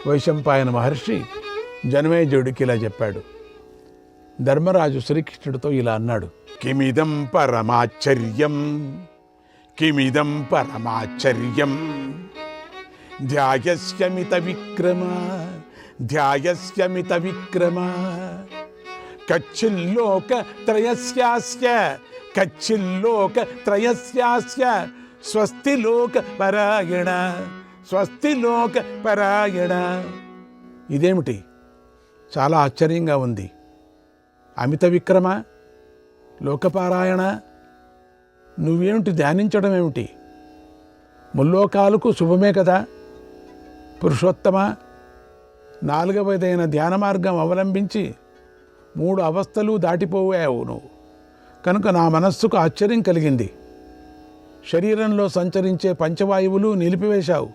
వైశంపాయన మహర్షి జనమేజయుడికి ఇలా చెప్పాడు. ధర్మరాజు శ్రీకృష్ణుడితో ఇలా అన్నాడు, కిమిదం పరమాశ్చర్యం, కిమిదం పరమాశ్చర్యం, ధ్యాయస్యమిత విక్రమ, ధ్యాయస్యమిత విక్రమ, కచ్చిల్లోక త్రయస్యాస్య, కచ్చిల్లోక త్రయస్యాస్య, స్వస్తి లోక పరాయణ, స్వస్తి లోక పరాయణ. ఇదేమిటి? చాలా ఆశ్చర్యంగా ఉంది. అమిత విక్రమ, లోకపారాయణ, నువ్వేమిటి ధ్యానించడం ఏమిటి? ముల్లోకాలకు శుభమే కదా. పురుషోత్తమ, 4వదైన ధ్యాన మార్గం అవలంబించి 3 అవస్థలు దాటిపోయావు నువ్వు. కనుక నా మనస్సుకు ఆశ్చర్యం కలిగింది. శరీరంలో సంచరించే పంచవాయువులు నిలిపివేశావు.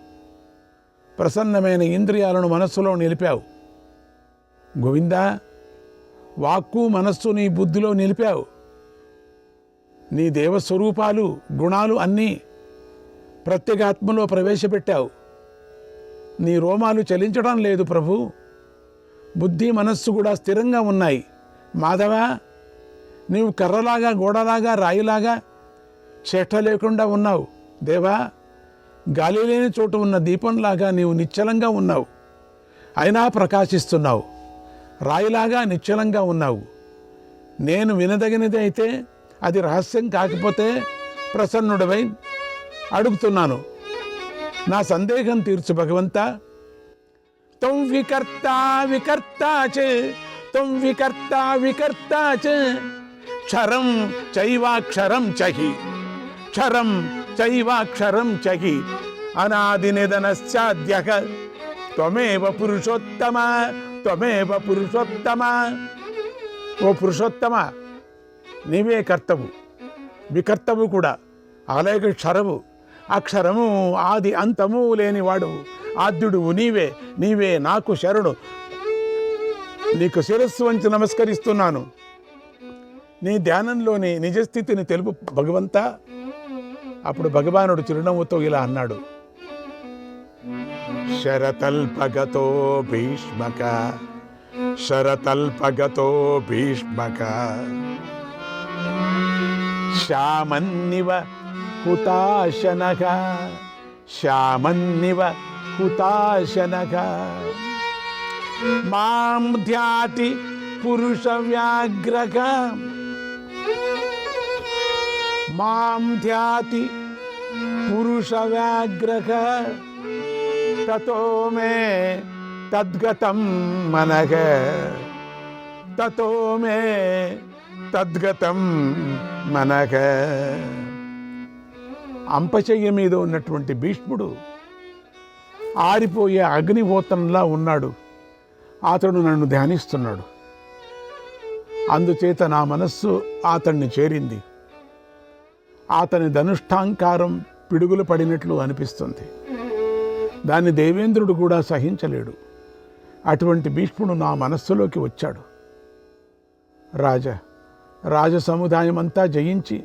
ప్రసన్నమైన ఇంద్రియాలను మనస్సులో నిలిపావు. గోవిందా, వాక్కు మనస్సు నీ బుద్ధిలో నిలిపావు. నీ దేవస్వరూపాలు గుణాలు అన్నీ ప్రత్యేగాత్మలో ప్రవేశపెట్టావు. నీ రోమాలు చలించడం లేదు ప్రభు. బుద్ధి మనస్సు కూడా స్థిరంగా ఉన్నాయి. మాధవ, నీవు కర్రలాగా, గోడలాగా, రాయిలాగా చేష్ట లేకుండా ఉన్నావు. దేవా, గాలి లేని చోటు ఉన్న దీపంలాగా నీవు నిశ్చలంగా ఉన్నావు. అయినా ప్రకాశిస్తున్నావు. రాయిలాగా నిశ్చలంగా ఉన్నావు. నేను వినదగినది అయితే, అది రహస్యం కాకపోతే ప్రసన్నుడవై అడుగుతున్నాను. నా సందేహం తీర్చు భగవంతా. త్వం వికర్తా వికర్తా చ, త్వం వికర్తా వికర్తా చ, క్షరం చైవాక్షరం చహి, క్షరం చైవాక్షరం చహి, అనాదినిధనశ్చాద్యః త్వమేవ పురుషోత్తమ, త్వమేవ పురుషోత్తమ. ఓ పురుషోత్తమ, నీవే కర్తవు, వికర్తవు కూడా. అలాగే క్షరవు, అక్షరము, ఆది అంతము లేనివాడు, ఆద్యుడువు నీవే. నీవే నాకు శరణు. నీకు శిరస్సు వంచి నమస్కరిస్తున్నాను. నీ ధ్యానంలోని నిజస్థితిని తెలుపు భగవంతా. అప్పుడు భగవానుడు చిరునవ్వుతో ఇలా అన్నాడు, శరతల్పగతో భీష్మక, శరతల్పగతో భీష్మక, శ్యామన్నివ హుతాశనక, శ్యామన్నివ హుతాశనక, మాం ధ్యాతి పురుష వ్యాఘ్రక, మాం ధ్యాతి పురుష వ్యాఘ్రక, తతో మే తద్గతం మనగ, తతో మే తద్గతం మనగ. అంపశయ్య మీద ఉన్నటువంటి భీష్ముడు ఆరిపోయే అగ్నిహోత్రంలా ఉన్నాడు. అతడు నన్ను ధ్యానిస్తున్నాడు. అందుచేత నా మనస్సు అతన్ని చేరింది. అతని ధనుష్ఠాంకారం పిడుగులు పడినట్లు అనిపిస్తుంది. దాన్ని దేవేంద్రుడు కూడా సహించలేడు. అటువంటి భీష్ముడు నా మనస్సులోకి వచ్చాడు. రాజ సముదాయం అంతా జయించి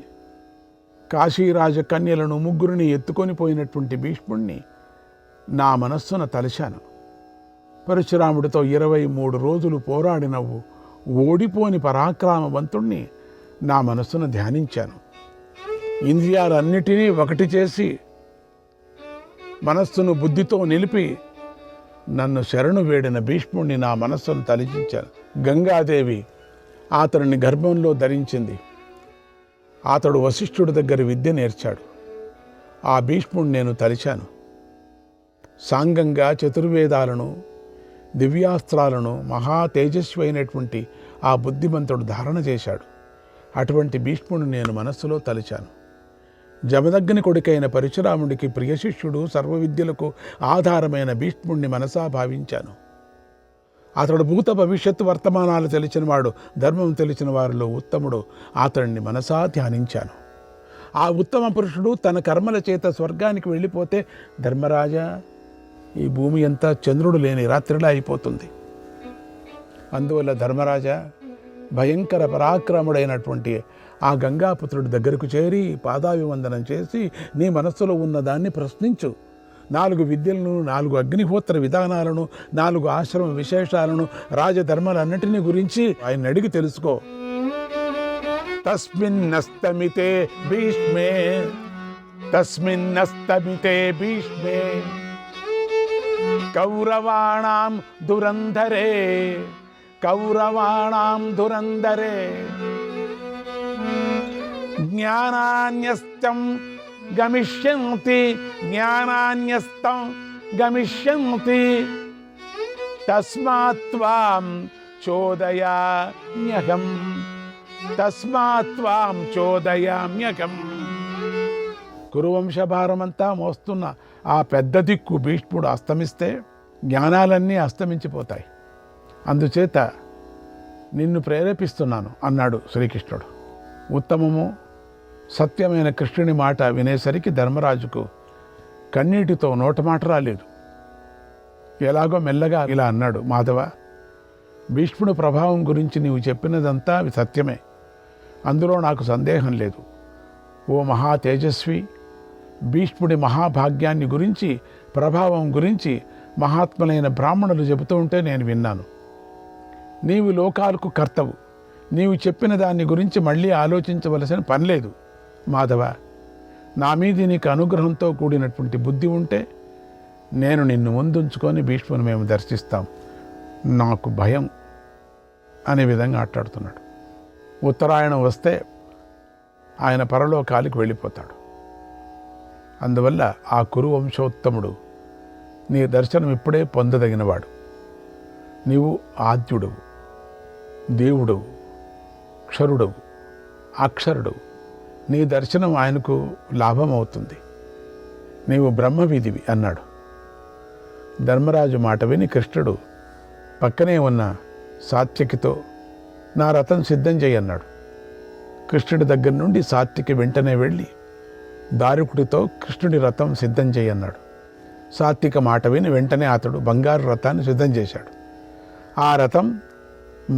కాశీరాజ కన్యలను 3 ఎత్తుకొని పోయినటువంటి భీష్ముడిని నా మనస్సున తలిశాను. పరశురాముడితో 23 రోజులు పోరాడిన ఓడిపోని పరాక్రమవంతుణ్ణి నా మనస్సున ధ్యానించాను. ఇంద్రియాలన్నిటినీ ఒకటి చేసి మనస్సును బుద్ధితో నిలిపి నన్ను శరణు వేడిన భీష్ముడిని నా మనస్సును తలిచించాను. గంగాదేవి అతడిని గర్భంలో ధరించింది. అతడు వశిష్ఠుడి దగ్గర విద్య నేర్చాడు. ఆ భీష్ముడిని నేను తలిచాను. సాంగంగా చతుర్వేదాలను, దివ్యాస్త్రాలను మహా తేజస్వి అయినటువంటి ఆ బుద్ధిమంతుడు ధారణ చేశాడు. అటువంటి భీష్ముడిని నేను మనస్సులో తలిచాను. జమదగ్ని కొడుకైన పరశురాముడికి ప్రియ శిష్యుడు, సర్వ విద్యలకు ఆధారమైన భీష్ముడిని మనసా భావించాను. అతడు భూత భవిష్యత్తు వర్తమానాలు తెలిసినవాడు, ధర్మం తెలిసిన వారిలో ఉత్తముడు. అతడిని మనసా ధ్యానించాను. ఆ ఉత్తమ పురుషుడు తన కర్మల చేత స్వర్గానికి వెళ్ళిపోతే, ధర్మరాజా, ఈ భూమి అంతా చంద్రుడు లేని రాత్రిలా అయిపోతుంది. అందువల్ల ధర్మరాజా, భయంకర పరాక్రముడైనటువంటి ఆ గంగాపుత్రుడి దగ్గరకు చేరి పాదాభివందనం చేసి నీ మనస్సులో ఉన్నదాన్ని ప్రశ్నించు. 4 విద్యలను, 4 అగ్నిహోత్ర విధానాలను, 4 ఆశ్రమ విశేషాలను, రాజధర్మాలన్నింటినీ గురించి ఆయన అడిగి తెలుసుకో. తస్మిన్నస్తమితే భీష్మే కౌరవాణాం దురంధరే జ్ఞానాన్యస్తం గమిష్యంతి తస్మాత్వాం చోదయామ్యహం. కురువంశభారమంతా మోస్తున్న ఆ పెద్ద దిక్కు భీష్ముడు అస్తమిస్తే జ్ఞానాలన్నీ అస్తమించిపోతాయి. అందుచేత నిన్ను ప్రేరేపిస్తున్నాను అన్నాడు శ్రీకృష్ణుడు. ఉత్తమము సత్యమైన కృష్ణుని మాట వినేసరికి ధర్మరాజుకు కన్నీటితో నోటమాట రాలేదు. ఎలాగో మెల్లగా ఇలా అన్నాడు, మాధవ, భీష్ముడు ప్రభావం గురించి నీవు చెప్పినదంతా సత్యమే, అందులో నాకు సందేహం లేదు. ఓ మహా తేజస్వి, భీష్ముడి మహాభాగ్యాన్ని గురించి, ప్రభావం గురించి మహాత్ములైన బ్రాహ్మణులు చెబుతూ ఉంటే నేను విన్నాను. నీవు లోకాలకు కర్తవు, నీవు చెప్పిన దాన్ని గురించి మళ్ళీ ఆలోచించవలసిన పని లేదు. మాధవ, నా మీద నీకు అనుగ్రహంతో కూడినటువంటి బుద్ధి ఉంటే నేను నిన్ను ముందుంచుకొని భీష్ముని మేము దర్శిస్తాం, నాకు భయం అనే విధంగా మాట్లాడుతున్నాడు. ఉత్తరాయణం వస్తే ఆయన పరలోకాలకు వెళ్ళిపోతాడు. అందువల్ల ఆ కురు వంశోత్తముడు నీ దర్శనం ఇప్పుడే పొందదగినవాడు. నీవు ఆద్యుడవు, దేవుడవు, క్షరుడవు, అక్షరుడవు. నీ దర్శనం ఆయనకు లాభం అవుతుంది. నీవు బ్రహ్మవిధివి అన్నాడు. ధర్మరాజు మాట విని కృష్ణుడు పక్కనే ఉన్న సాత్యకితో నా రథం సిద్ధం చేయన్నాడు. కృష్ణుడి దగ్గర నుండి సాత్యకి వెంటనే వెళ్ళి దారుకుడితో కృష్ణుడి రథం సిద్ధం చేయన్నాడు. సాత్విక మాట విని వెంటనే అతడు బంగారు రథాన్ని సిద్ధం చేశాడు. ఆ రథం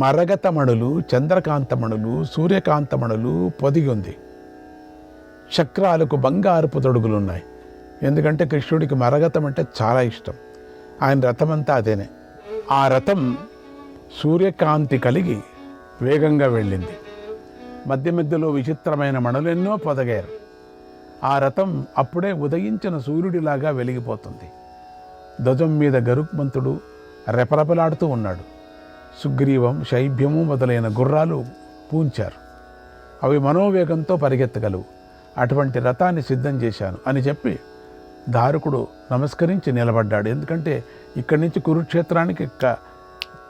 మరగతమణులు, చంద్రకాంతమణులు, సూర్యకాంతమణులు పొదిగి ఉంది. చక్రాలకు బంగారపు తొడుగులున్నాయి. ఎందుకంటే కృష్ణుడికి మరగతం అంటే చాలా ఇష్టం. ఆయన రథమంతా అదేనే. ఆ రథం సూర్యకాంతి కలిగి వేగంగా వెళ్ళింది. మధ్య మధ్యలో విచిత్రమైన మణులెన్నో పొదగారు. ఆ రథం అప్పుడే ఉదయించిన సూర్యుడిలాగా వెలిగిపోతుంది. ధ్వజం మీద గరుత్మంతుడు రెపరెపలాడుతూ ఉన్నాడు. సుగ్రీవం, శైభ్యము మొదలైన గుర్రాలు పూంచారు. అవి మనోవేగంతో పరిగెత్తగలవు. అటువంటి రథాన్ని సిద్ధం చేశాను అని చెప్పి దారుకుడు నమస్కరించి నిలబడ్డాడు. ఎందుకంటే ఇక్కడి నుంచి కురుక్షేత్రానికి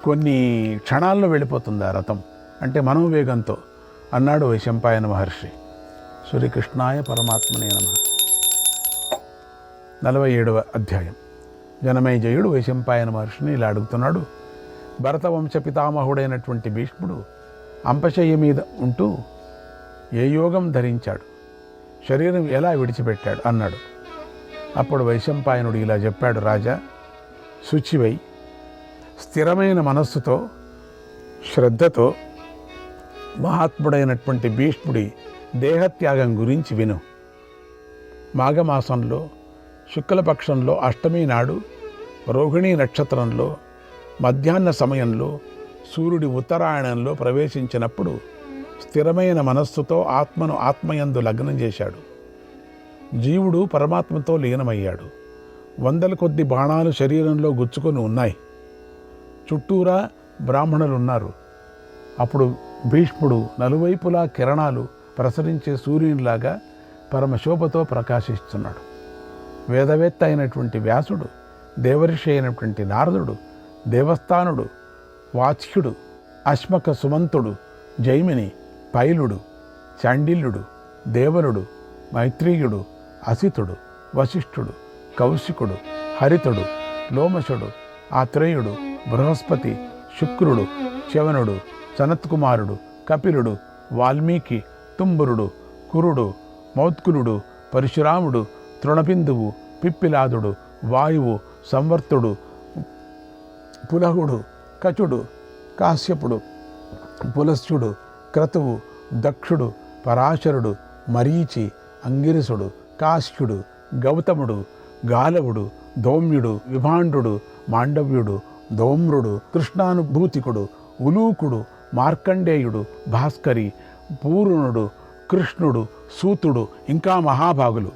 కొన్ని క్షణాల్లో వెళ్ళిపోతుంది ఆ రథం, అంటే మనోవేగంతో అన్నాడు వైశంపాయన మహర్షి. శ్రీకృష్ణాయ పరమాత్మనే నమః. 47వ అధ్యాయం. జనమేజయుడు వైశంపాయన మహర్షిని ఇలా అడుగుతున్నాడు. భరతవంశ పితామహుడైనటువంటి భీష్ముడు అంపశయ్య మీద ఉంటూ ఏ యోగం ధరించాడు, శరీరం ఎలా విడిచిపెట్టాడు అన్నాడు. అప్పుడు వైశంపాయనుడు ఇలా చెప్పాడు. రాజా, శుచివై స్థిరమైన మనస్సుతో శ్రద్ధతో మహాత్ముడైనటువంటి భీష్ముడి దేహత్యాగం గురించి విను. మాఘమాసంలో శుక్లపక్షంలో అష్టమి నాడు రోహిణీ నక్షత్రంలో మధ్యాహ్న సమయంలో సూర్యుడి ఉత్తరాయణంలో ప్రవేశించినప్పుడు స్థిరమైన మనస్సుతో ఆత్మను ఆత్మయందు లగ్నం చేశాడు. జీవుడు పరమాత్మతో లీనమయ్యాడు. 100 కొద్ది బాణాలు శరీరంలో గుచ్చుకొని ఉన్నాయి. చుట్టూరా బ్రాహ్మణులున్నారు. అప్పుడు భీష్ముడు నలువైపులా కిరణాలు ప్రసరించే సూర్యునిలాగా పరమశోభతో ప్రకాశిస్తున్నాడు. వేదవేత్త అయినటువంటి వ్యాసుడు, దేవర్షి అయినటువంటి నారదుడు, దేవస్థానుడు, వాచ్యుడు, అశ్మక సుమంతుడు, జైమిని, పైలుడు, చాండిల్యుడు, దేవలుడు, మైత్రీయుడు, అసితుడు, వశిష్ఠుడు, కౌశికుడు, హరితుడు, లోమశుడు, ఆత్రేయుడు, బృహస్పతి, శుక్రుడు, శవనుడు, సనత్కుమారుడు, కపిలుడు, వాల్మీకి, తుంబురుడు, కురుడు, మౌత్కులుడు, పరశురాముడు, తృణబిందువు, పిప్పిలాదుడు, వాయువు, సంవర్తుడు, పులహుడు, కచుడు, కాశ్యపుడు, పులస్యుడు, క్రతువు, దక్షుడు, పరాశరుడు, మరీచి, అంగిరసుడు, కాశ్యుడు, గౌతముడు, గాలవుడు, ధౌమ్యుడు, విభాండుడు, మాండవ్యుడు, ధౌమ్రుడు, కృష్ణానుభూతికుడు, ఉలూకుడు, మార్కండేయుడు, భాస్కరి, పూర్ణుడు, కృష్ణుడు, సూతుడు, ఇంకా మహాభాగులు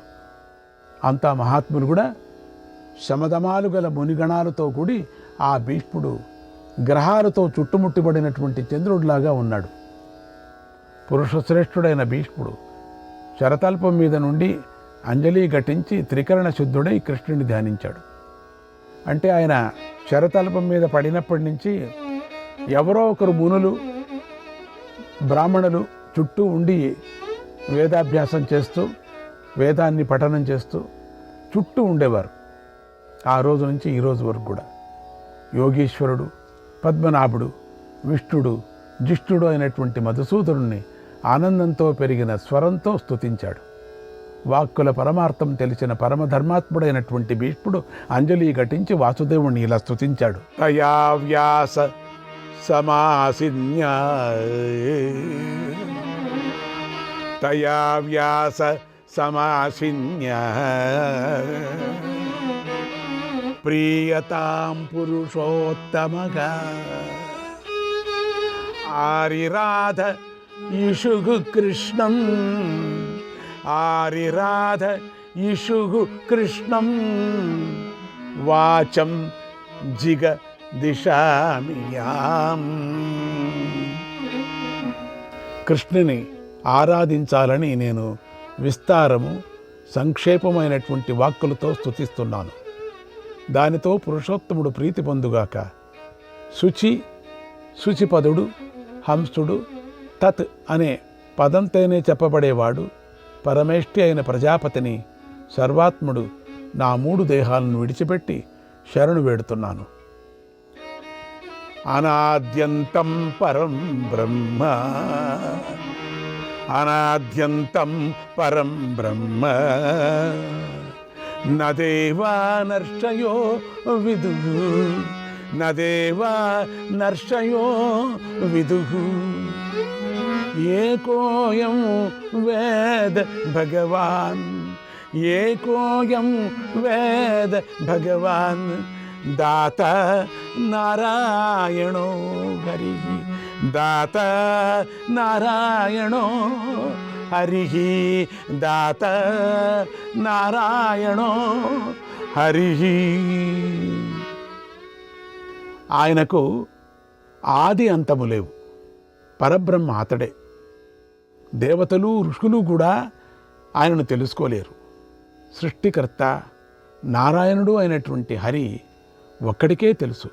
అంతా మహాత్ములు కూడా శమధమాలు గల మునిగణాలతో కూడి ఆ భీష్ముడు గ్రహాలతో చుట్టుముట్టిబడినటువంటి చంద్రుడిలాగా ఉన్నాడు. పురుషశ్రేష్ఠుడైన భీష్ముడు శరతల్పం మీద నుండి అంజలి ఘటించి త్రికరణ శుద్ధుడై కృష్ణుని ధ్యానించాడు. అంటే ఆయన శరతల్పం మీద పడినప్పటి నుంచి ఎవరో ఒకరు మునులు, బ్రాహ్మణులు చుట్టూ ఉండి వేదాభ్యాసం చేస్తూ వేదాన్ని పఠనం చేస్తూ చుట్టూ ఉండేవారు. ఆ రోజు నుంచి ఈ రోజు వరకు కూడా యోగీశ్వరుడు, పద్మనాభుడు, విష్ణుడు, జిష్ణుడు అయినటువంటి మధుసూదనుణ్ణి ఆనందంతో పెరిగిన స్వరంతో స్తుతించాడు. వాక్కుల పరమార్థం తెలిసిన పరమధర్మాత్ముడైనటువంటి భీష్ముడు అంజలి ఘటించి వాసుదేవుణ్ణి ఇలా స్తుతించాడు. తయా వ్యాస సమాసిన్యా తయా వ్యాస సమాసిన్యా ప్రియతాం పురుషోత్తమగా ఆరిరాధ ఇషుగు కృష్ణం ఆరిరాధ ఇషుగు కృష్ణం వాచం జిగ దిశామియాం. కృష్ణుని ఆరాధించాలని నేను విస్తారము సంక్షేపమైనటువంటి వాక్కులతో స్తుతిస్తున్నాను. దానితో పురుషోత్తముడు ప్రీతి పొందుగాక. శుచిపదుడు, హంసుడు, తత్ అనే పదంతోనే చెప్పబడేవాడు, పరమేష్టి అయిన ప్రజాపతిని సర్వాత్ముడు నా 3 దేహాలను విడిచిపెట్టి శరణు వేడుతున్నాను. అనాద్యంతం పరం బ్రహ్మ అనాద్యంతం పరం బ్రహ్మ నదేవా నర్షయో విదుః నదేవా నర్షయో విదుః ఏకోయం వేద భగవాన్ ఏకోయం వేద భగవాన్ దాత నారాయణో హరి దాత నారాయణో హరి దాత నారాయణో హరి. ఆయనకు ఆది అంతము లేవు. పరబ్రహ్మ అతడే. దేవతలు, ఋషులు కూడా ఆయనను తెలుసుకోలేరు. సృష్టికర్త నారాయణుడు అయినటువంటి హరి ఒక్కడికే తెలుసు.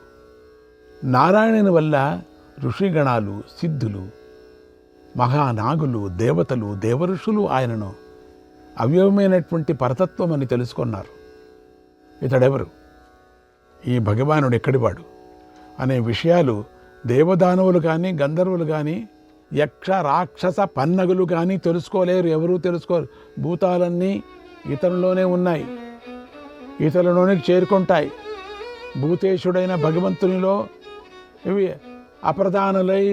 నారాయణుని వల్ల ఋషిగణాలు, సిద్ధులు, మహానాగులు, దేవతలు, దేవఋషులు ఆయనను అవ్యయమైనటువంటి పరతత్వం అని తెలుసుకున్నారు. ఇతడెవరు, ఈ భగవానుడు ఎక్కడివాడు అనే విషయాలు దేవదానవులు కానీ, గంధర్వులు కానీ, యక్ష రాక్షస పన్నగులు కానీ తెలుసుకోలేరు. ఎవరూ తెలుసుకోరు. భూతాలన్నీ ఇతనిలోనే ఉన్నాయి, ఇతనిలోనికి చేరుకుంటాయి. భూతేశుడైన భగవంతునిలో ఇవి అప్రధానులై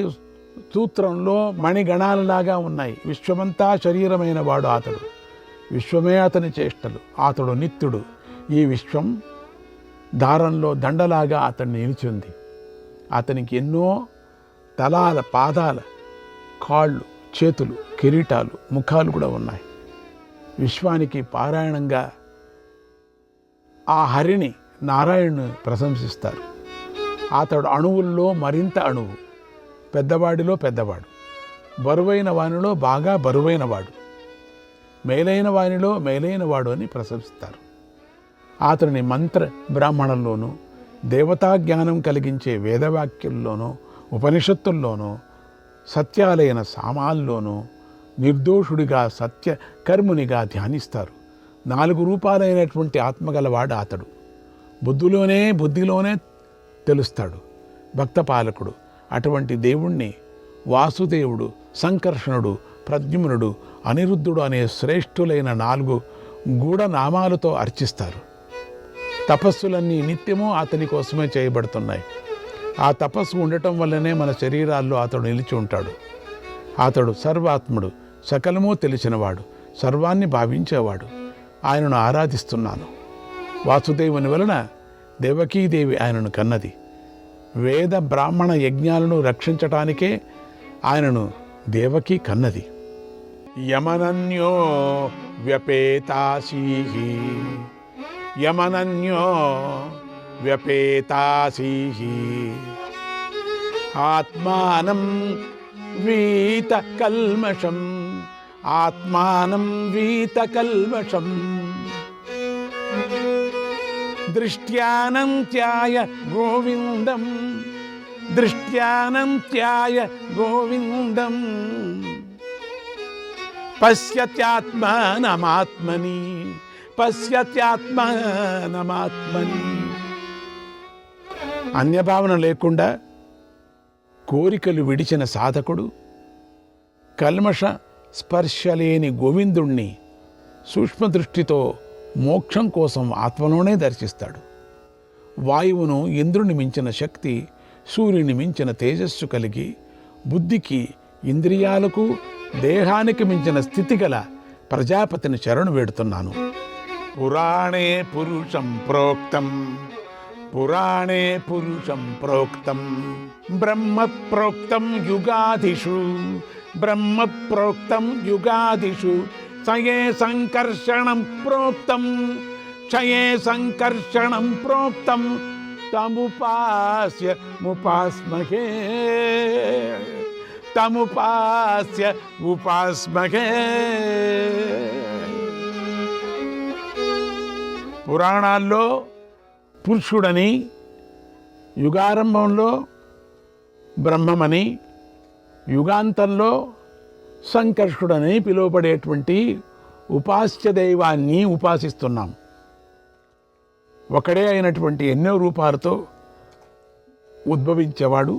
సూత్రంలో మణిగణాలలాగా ఉన్నాయి. విశ్వమంతా శరీరమైన వాడు అతడు. విశ్వమే అతని చేష్టలు. అతడు నిత్యుడు. ఈ విశ్వం దారంలో దండలాగా అతన్ని నిలిచింది. అతనికి ఎన్నో తలాల, పాదాల, కాళ్ళు, చేతులు, కిరీటాలు, ముఖాలు కూడా ఉన్నాయి. విశ్వానికి పారాయణంగా ఆ హరిని, నారాయణుని ప్రశంసిస్తారు. అతడు అణువుల్లో మరింత అణువు, పెద్దవాడిలో పెద్దవాడు, బరువైన వానిలో బాగా బరువైనవాడు, మేలైన వానిలో మేలైనవాడు అని ప్రశంసిస్తారు. అతడిని మంత్ర బ్రాహ్మణంలోనూ, దేవతా జ్ఞానం కలిగించే వేదవాక్యుల్లోనూ, ఉపనిషత్తుల్లోనూ, సత్యాలైన సామాల్లోనూ నిర్దోషుడిగా, సత్య కర్మునిగా ధ్యానిస్తారు. 4 రూపాలైనటువంటి ఆత్మగలవాడు అతడు. బుద్ధిలోనే తెలుస్తాడు. భక్తపాలకుడు. అటువంటి దేవుణ్ణి వాసుదేవుడు, సంకర్షణుడు, ప్రద్యుమ్నుడు, అనిరుద్ధుడు అనే శ్రేష్ఠులైన 4 గూఢనామాలతో అర్చిస్తారు. తపస్సులన్నీ నిత్యము అతని కోసమే చేయబడుతున్నాయి. ఆ తపస్సు ఉండటం వల్లనే మన శరీరాల్లో అతడు నిలిచి ఉంటాడు. అతడు సర్వాత్ముడు, సకలమూ తెలిసినవాడు, సర్వాన్ని భావించేవాడు. ఆయనను ఆరాధిస్తున్నాను. వాసుదేవుని వలన దేవకీదేవి ఆయనను కన్నది. వేద బ్రాహ్మణ యజ్ఞాలను రక్షించటానికే ఆయనను దేవకి కన్నది. యమనన్యో వ్యపేతాసీహి, యమనన్యో వ్యపేతాసీహి, ఆత్మానం వీత కల్మషం, ఆత్మానం వీత కల్మషం, దృష్ట్యానంత్యాయ గోవిందం, దృష్ట్యానంత్యాయ గోవిందం, పశ్యత్యాత్మానమాత్మని, పశ్యత్యాత్మానమాత్మని. అన్యభావన లేకుండా కోరికలు విడిచిన సాధకుడు కల్మష స్పర్శలేని గోవిందుణ్ణి సూక్ష్మదృష్టితో మోక్షం కోసం ఆత్మలోనే దర్శిస్తాడు. వాయువును ఇంద్రుని మించిన శక్తి, సూర్యుని మించిన తేజస్సు కలిగి బుద్ధికి, ఇంద్రియాలకు, దేహానికి మించిన స్థితి గల ప్రజాపతిని శరణు వేడుతున్నాను. పురాణే పురుషం ప్రోక్తం, పురాణే పురుషం ప్రోక్తం, బ్రహ్మ ప్రోక్తం యుగాదిషు, బ్రహ్మ ప్రోక్తం యుగాదిషు, క్షయే సంకర్షణం ప్రోక్తం, క్షయే సంకర్షణం ప్రోక్తం, తముపాస్య ముపాస్మహే, తముపాస్య ఉపాస్మహే. పురాణాల్లో పురుషుడని, యుగారంభంలో బ్రహ్మమని, యుగాంతంలో సంకర్షుడని పిలువబడేటువంటి ఉపాస్య దైవాన్ని ఉపాసిస్తున్నాం. ఒకడే అయినటువంటి ఎన్నో రూపాలతో ఉద్భవించేవాడు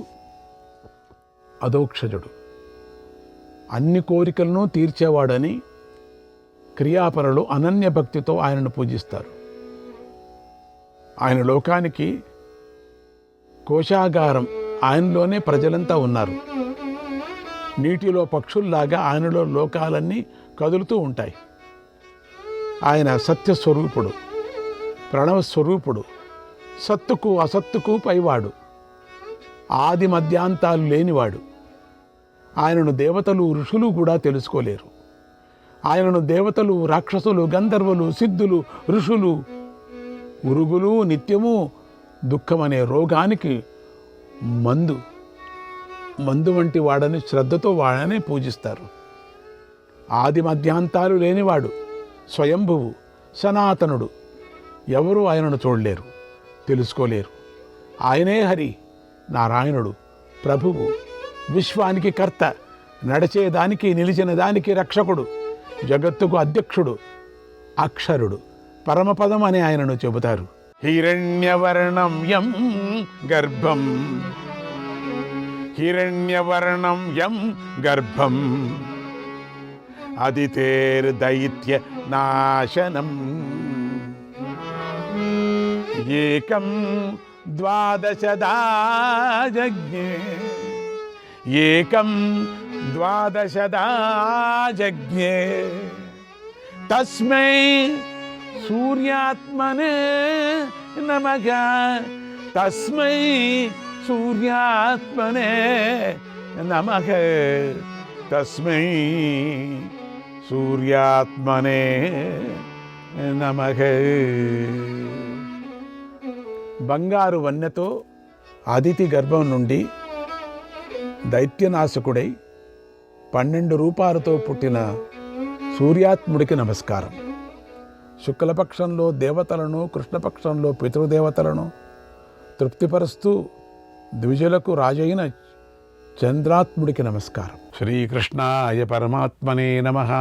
అధోక్షజుడు. అన్ని కోరికలను తీర్చేవాడని క్రియాపరులు అనన్య భక్తితో ఆయనను పూజిస్తారు. ఆయన లోకానికి కోశాగారం, ఆయనలోనే ప్రజలంతా ఉన్నారు. నీటిలో పక్షుల్లాగా ఆయనలో లోకాలన్నీ కదులుతూ ఉంటాయి. ఆయన సత్యస్వరూపుడు, ప్రణవస్వరూపుడు, సత్తుకు అసత్తుకు పైవాడు, ఆది మధ్యాంతాలు లేనివాడు. ఆయనను దేవతలు, ఋషులు కూడా తెలుసుకోలేరు. ఆయనను దేవతలు, రాక్షసులు, గంధర్వులు, సిద్ధులు, ఋషులు, ఉరుగులు నిత్యము దుఃఖమనే రోగానికి మందు వంటి వాడని శ్రద్ధతో వాడనే పూజిస్తారు. ఆది మధ్యాంతాలు లేనివాడు, స్వయంభువు, సనాతనుడు. ఎవరూ ఆయనను చూడలేరు, తెలుసుకోలేరు. ఆయనే హరి, నారాయణుడు, ప్రభువు, విశ్వానికి కర్త, నడిచేదానికి నిలిచిన దానికి రక్షకుడు, జగత్తుకు అధ్యక్షుడు, అక్షరుడు, పరమపదం అని ఆయనను చెబుతారు. హిరణ్యవర్ణం యం గర్భం, హిరణ్యవర్ణం యం గర్భం, అదితేర్దైత్య నాశనం, ఏకం ద్వాదశదా జజ్ఞే, ఏకం ద్వాదశదా జజ్ఞే, తస్మై సూర్యాత్మనే నమః, తస్మై సూర్యాత్మనే నమః, తస్మై సూర్యాత్మనే నమః. బంగారు వన్నెతో అదితి గర్భం నుండి దైత్యనాశకుడై 12 రూపాలతో పుట్టిన సూర్యాత్ముడికి నమస్కారం. శుక్లపక్షంలో దేవతలను, కృష్ణపక్షంలో పితృదేవతలను తృప్తిపరుస్తూ ద్విజులకు రాజైన చంద్రాత్ముడికి నమస్కారం. శ్రీకృష్ణాయ పరమాత్మనే నమః.